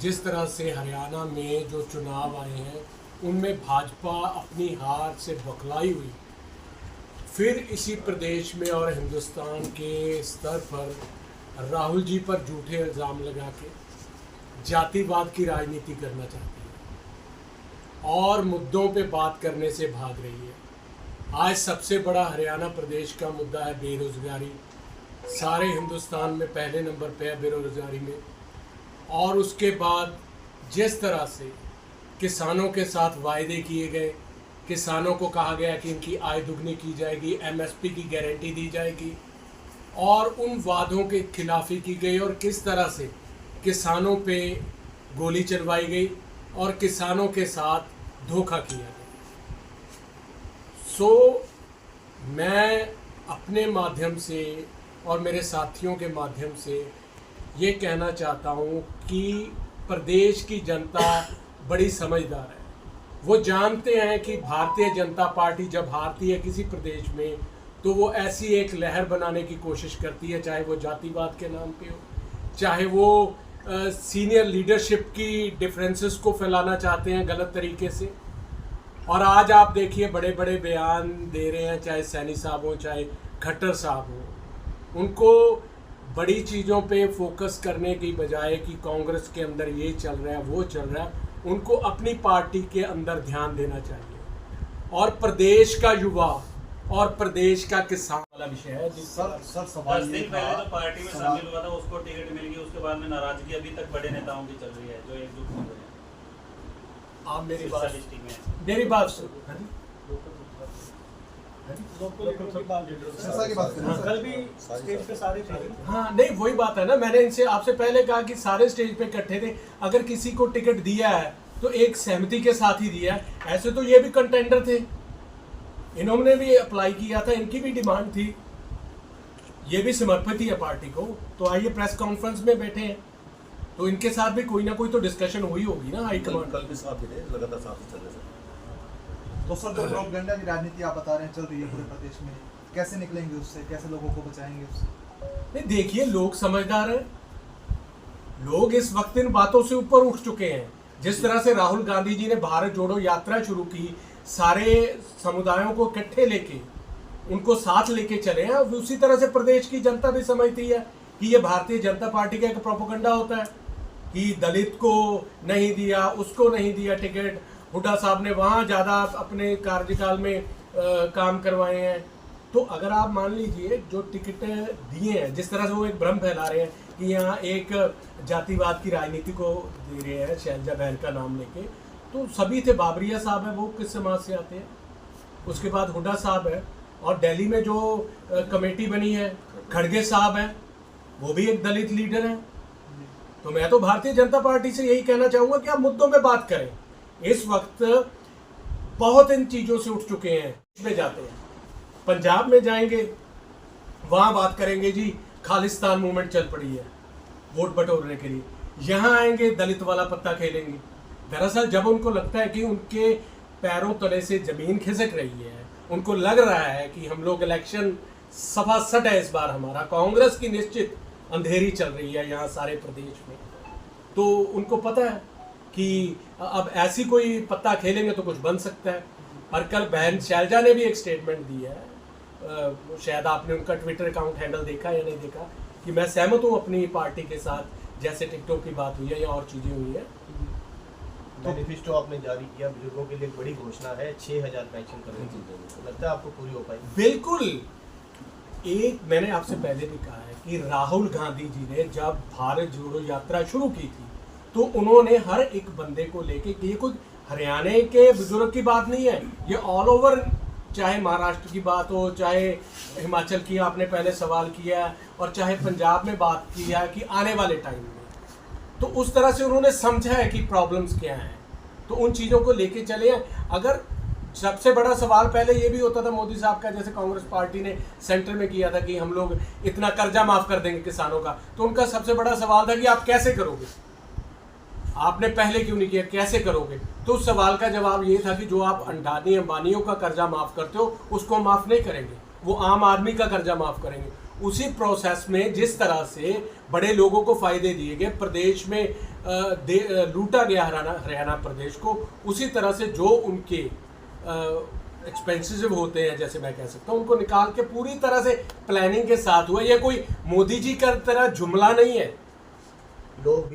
जिस तरह से हरियाणा में जो चुनाव आए हैं उनमें भाजपा अपनी हार से बौखलाई हुई, फिर इसी प्रदेश में और हिंदुस्तान के स्तर पर राहुल जी पर झूठे इल्ज़ाम लगा के जातिवाद की राजनीति करना चाहती है और मुद्दों पे बात करने से भाग रही है। आज सबसे बड़ा हरियाणा प्रदेश का मुद्दा है बेरोज़गारी। सारे हिंदुस्तान में पहले नंबर पे है बेरोज़गारी में। और उसके बाद जिस तरह से किसानों के साथ वायदे किए गए, किसानों को कहा गया कि इनकी आय दुगनी की जाएगी, एमएसपी की गारंटी दी जाएगी, और उन वादों के खिलाफी की गई और किस तरह से किसानों पे गोली चलवाई गई और किसानों के साथ धोखा किया गया। मैं अपने माध्यम से और मेरे साथियों के माध्यम से ये कहना चाहता हूँ कि प्रदेश की जनता बड़ी समझदार है। वो जानते हैं कि भारतीय जनता पार्टी जब हारती है किसी प्रदेश में तो वो ऐसी एक लहर बनाने की कोशिश करती है, चाहे वो जातिवाद के नाम पे हो, चाहे वो सीनियर लीडरशिप की डिफरेंसेस को फैलाना चाहते हैं गलत तरीके से। और आज आप देखिए बड़े बड़े बयान दे रहे हैं, चाहे सैनी साहब हो चाहे खट्टर साहब हो, उनको बड़ी चीज़ों पे फोकस करने की बजाय कि कांग्रेस के अंदर ये चल रहा है वो चल रहा है, उनको अपनी पार्टी के अंदर ध्यान देना चाहिए। और प्रदेश का युवा और प्रदेश का किसान वाला विषय है। सर सवाल 10 दिन पहले जो पार्टी में शामिल हुआ था उसको टिकट मिल गई, उसके बाद में नाराजगी अभी तक बड़े नेताओं की चल रही है जो एकजुट नहीं हुए हैं। आप मेरी बात सुनो। कल भी स्टेज पे सारे थे। हाँ नहीं, वही बात है ना, मैंने इनसे आपसे पहले कहा कि सारे स्टेज पे इकट्ठे थे। अगर किसी को टिकट दिया है तो एक सहमति के साथ ही दिया है। ऐसे तो ये भी कंटेंडर थे, इन्होंने भी अप्लाई किया था, इनकी भी डिमांड थी, ये भी समर्पित ही है पार्टी को। तो आइए प्रेस कॉन्फ्रेंस में बैठे हैं तो इनके साथ भी कोई ना कोई तो डिस्कशन हुई होगी ना हाईकमान। कल भी साथ ही थे, लगातार साथ ही चल रहे थे। तो सर जो प्रोपेगेंडा की राजनीति आप बता रहे हैं चल रही है पूरे प्रदेश में, कैसे निकलेंगे उससे, कैसे लोगों को बचाएंगे उससे? नहीं देखिए, लोग समझदार हैं, लोग इस वक्त इन बातों से ऊपर उठ चुके हैं। जिस तरह से राहुल गांधी जी ने भारत जोड़ो यात्रा शुरू की, सारे समुदायों को इकट्ठे लेके उनको साथ लेके चले हैं, उसी तरह से प्रदेश की जनता भी समझती है कि ये भारतीय जनता पार्टी का एक प्रोपेगेंडा होता है कि दलित को नहीं दिया, उसको नहीं दिया टिकट, हुड्डा साहब ने वहाँ ज़्यादा अपने कार्यकाल में काम करवाए हैं। तो अगर आप मान लीजिए जो टिकट दिए हैं, जिस तरह से वो एक भ्रम फैला रहे हैं कि यहाँ एक जातिवाद की राजनीति को दे रहे हैं शैलजा बहन का नाम लेके, तो सभी थे। बाबरिया साहब है, वो किस समाज से आते हैं, उसके बाद हुड्डा साहब है, और दिल्ली में जो कमेटी बनी है खड़गे साहब हैं, वो भी एक दलित लीडर हैं। तो मैं तो भारतीय जनता पार्टी से यही कहना चाहूँगा कि आप मुद्दों पे बात करें। इस वक्त बहुत इन चीज़ों से उठ चुके हैं, में जाते हैं, पंजाब में जाएंगे वहाँ बात करेंगे जी खालिस्तान मूवमेंट चल पड़ी है वोट बटोरने के लिए, यहाँ आएंगे दलित वाला पत्ता खेलेंगे। दरअसल जब उनको लगता है कि उनके पैरों तले से जमीन खिसक रही है, उनको लग रहा है कि हम लोग इलेक्शन सफासट है इस बार हमारा, कांग्रेस की निश्चित अंधेरी चल रही है यहाँ सारे प्रदेश में, तो उनको पता है कि अब ऐसी कोई पत्ता खेलेंगे तो कुछ बन सकता है। और कल बहन शैलजा ने भी एक स्टेटमेंट दी है, शायद आपने उनका ट्विटर अकाउंट हैंडल देखा या नहीं देखा, कि मैं सहमत हूँ अपनी पार्टी के साथ, जैसे टिकटॉक की बात हुई है या और चीज़ें हुई है। मैनिफेस्टो आपने जारी किया, बुजुर्गों के लिए एक बड़ी घोषणा है, 6000 पेंशन करने की, लगता है आपको पूरी हो पाएगी? बिल्कुल। एक मैंने आपसे पहले भी कहा है कि राहुल गांधी जी ने जब भारत जोड़ो यात्रा शुरू की थी तो उन्होंने हर एक बंदे को लेके, ये कोई हरियाणा के बुजुर्ग की बात नहीं है, ये ऑल ओवर, चाहे महाराष्ट्र की बात हो, चाहे हिमाचल की आपने पहले सवाल किया, और चाहे पंजाब में बात की है कि आने वाले टाइम में, तो उस तरह से उन्होंने समझा है कि प्रॉब्लम्स क्या हैं, तो उन चीज़ों को लेके चले हैं। अगर सबसे बड़ा सवाल पहले ये भी होता था मोदी साहब का, जैसे कांग्रेस पार्टी ने सेंटर में किया था कि हम लोग इतना कर्जा माफ कर देंगे किसानों का, तो उनका सबसे बड़ा सवाल था कि आप कैसे करोगे, आपने पहले क्यों नहीं किया, कैसे करोगे? तो उस सवाल का जवाब ये था कि जो आप अडानी अंबानियों का कर्जा माफ करते हो उसको माफ नहीं करेंगे, वो आम आदमी का कर्जा माफ करेंगे। उसी प्रोसेस में जिस तरह से बड़े लोगों को फायदे दिए गए, प्रदेश में लूटा गया हरियाणा प्रदेश को, उसी तरह से जो उनके एक्सपेंसिव होते हैं, जैसे मैं कह सकता हूँ, उनको निकाल के पूरी तरह से प्लानिंग के साथ हुआ। ये कोई मोदी जी का तरह जुमला नहीं है। लोग